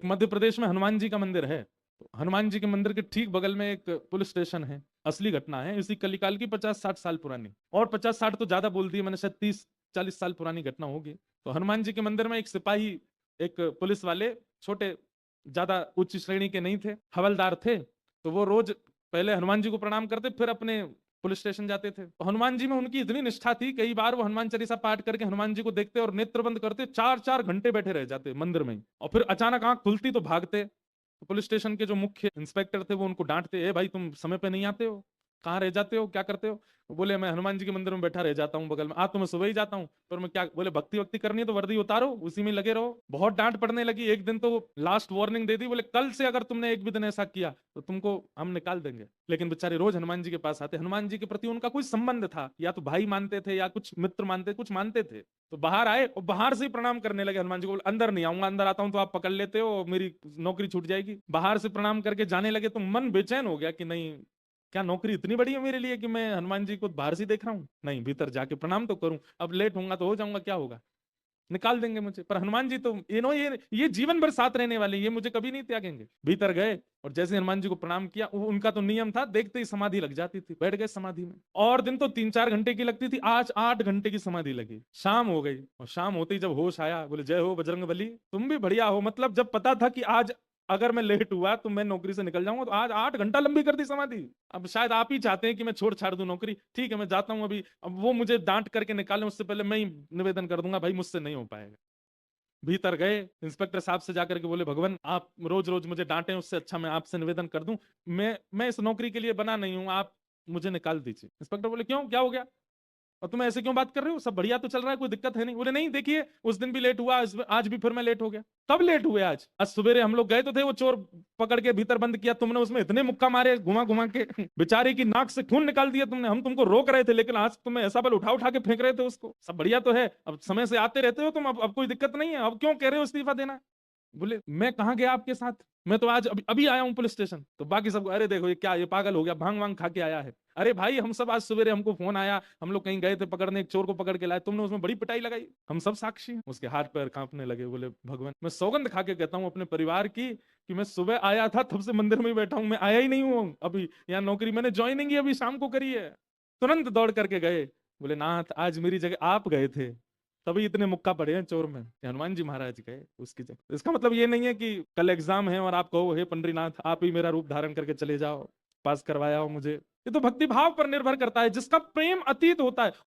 मध्य प्रदेश में हनुमान जी का मंदिर है, तो हनुमान जी के मंदिर के ठीक बगल में एक पुलिस स्टेशन है। असली घटना है, इसी कलिकाल की 50-60 साल पुरानी, और 50-60 तो ज्यादा बोल दिए मैंने, शायद 30-40 साल पुरानी घटना होगी। तो हनुमान जी के मंदिर में एक सिपाही, एक पुलिस वाले, छोटे, ज्यादा उच्च श्रेणी के नहीं थे, हवलदार थे। तो वो रोज पहले हनुमान जी को प्रणाम करते, फिर अपने पुलिस स्टेशन जाते थे। तो हनुमान जी में उनकी इतनी निष्ठा थी, कई बार वो हनुमान चालीसा पाठ करके हनुमान जी को देखते और नेत्र बंद करते, 4-4 घंटे बैठे रह जाते मंदिर में ही, और फिर अचानक आंख खुलती तो भागते। तो पुलिस स्टेशन के जो मुख्य इंस्पेक्टर थे वो उनको डांटते, ए भाई तुम समय पे नहीं आते हो, कहाँ रह जाते हो, क्या करते हो? वो बोले मैं हनुमान जी के मंदिर में बैठा रह जाता हूँ बगल में। तो मैं सुबह ही जाता हूँ, पर मैं क्या, बोले भक्ति वक्ति करनी है तो वर्दी उतारो, उसी में लगे रहो। बहुत डांट पड़ने लगी। एक दिन तो लास्ट वार्निंग दे दी, बोले कल से अगर तुमने एक भी दिन ऐसा किया तो तुमको हम निकाल देंगे। लेकिन बेचारे रोज हनुमान जी के पास आते, हनुमान जी के प्रति उनका कोई संबंध था, या तो भाई मानते थे या कुछ मित्र मानते, कुछ मानते थे। तो बाहर आए और बाहर से ही प्रणाम करने लगे हनुमान जी को। बोले अंदर नहीं आऊंगा, अंदर आता हूं तो आप पकड़ लेते हो और मेरी नौकरी छूट जाएगी। बाहर से प्रणाम करके जाने लगे तो मन बेचैन हो गया कि नहीं, क्या नौकरी इतनी बड़ी है मेरे लिए कि मैं हनुमान जी को बाहर से देख रहा हूँ? नहीं, भीतर जाके प्रणाम तो करूं। अब लेट होऊंगा तो हो जाऊंगा, क्या होगा, निकाल देंगे मुझे। पर हनुमान जी तो ये जीवन भर साथ रहने वाले, ये मुझे कभी नहीं त्यागेंगे। भीतर गए और जैसे हनुमान जी को प्रणाम किया, उनका तो नियम था, देखते ही समाधि लग जाती थी, बैठ गए समाधि में। और दिन तो 3-4 घंटे की लगती थी, आज 8 घंटे की समाधि लगी। शाम हो गई और शाम होते ही जब होश आया, बोले जय हो बजरंगबली, तुम भी बढ़िया हो। मतलब जब पता था कि आज अगर मैं लेट हुआ तो मैं नौकरी से निकल जाऊंगा, तो आज 8 घंटा लंबी कर दी समाधि। अब शायद आप ही चाहते हैं कि मैं छोड़ छाड़ दूं नौकरी, ठीक है मैं जाता हूं अभी। अब वो मुझे डांट करके निकालें उससे पहले मैं ही निवेदन कर दूंगा, भाई मुझसे नहीं हो पाएगा। भीतर गए, इंस्पेक्टर साहब से जाकर के बोले भगवान आप रोज रोज मुझे डांटे, उससे अच्छा मैं आपसे निवेदन कर दूं, मैं इस नौकरी के लिए बना नहीं हूं, आप मुझे निकाल दीजिए। इंस्पेक्टर बोले क्यों, क्या हो गया, और तुम ऐसे क्यों बात कर रहे हो, सब बढ़िया तो चल रहा है, कोई दिक्कत है नहीं? बोले नहीं देखिए, उस दिन भी लेट हुआ, आज भी फिर मैं लेट हो गया। कब लेट हुए? आज सवेरे हम लोग गए तो थे, वो चोर पकड़ के भीतर बंद किया, तुमने उसमें इतने मुक्का मारे घुमा घुमा के, बेचारे की नाक से खून निकाल दिया तुमने। हम तुमको रोक रहे थे, लेकिन आज तुम्हें ऐसा बल उठा उठा के फेंक रहे थे उसको। सब बढ़िया तो है, अब समय से आते रहते हो तुम, अब कोई दिक्कत नहीं है, अब क्यों कह रहे हो इस्तीफा देना? बोले मैं कहाँ गया आपके साथ, मैं तो आज अभी अभी आया हूँ पुलिस स्टेशन। तो बाकी सब अरे देखो ये क्या, ये पागल हो गया, भांग वांग खा के आया है। अरे भाई हम सब आज सवेरे हमको फोन आया, हम लोग कहीं गए थे पकड़ने, एक चोर को पकड़ के लाए, तुमने उसमें बड़ी पिटाई लगाई, हम सब साक्षी हैं। उसके हाथ पैर कांपने लगे। बोले भगवान मैं सौगंध खा के कहता हूँ अपने परिवार की कि मैं सुबह आया था, तब से मंदिर में ही बैठा हूँ, मैं आया ही नहीं हूँ अभी यहाँ नौकरी, मैंने ज्वाइनिंग ही अभी शाम को करी है। तुरंत दौड़ करके गए, बोले नाथ आज मेरी जगह आप गए थे, तभी इतने मुक्का पड़े हैं चोर में। हनुमान जी महाराज गए उसकी जगह। इसका मतलब ये नहीं है कि कल एग्जाम है और आप कहो हे पंडरीनाथ आप ही मेरा रूप धारण करके चले जाओ, पास करवाया हो मुझे। ये तो भक्ति भाव पर निर्भर करता है, जिसका प्रेम अतीत होता है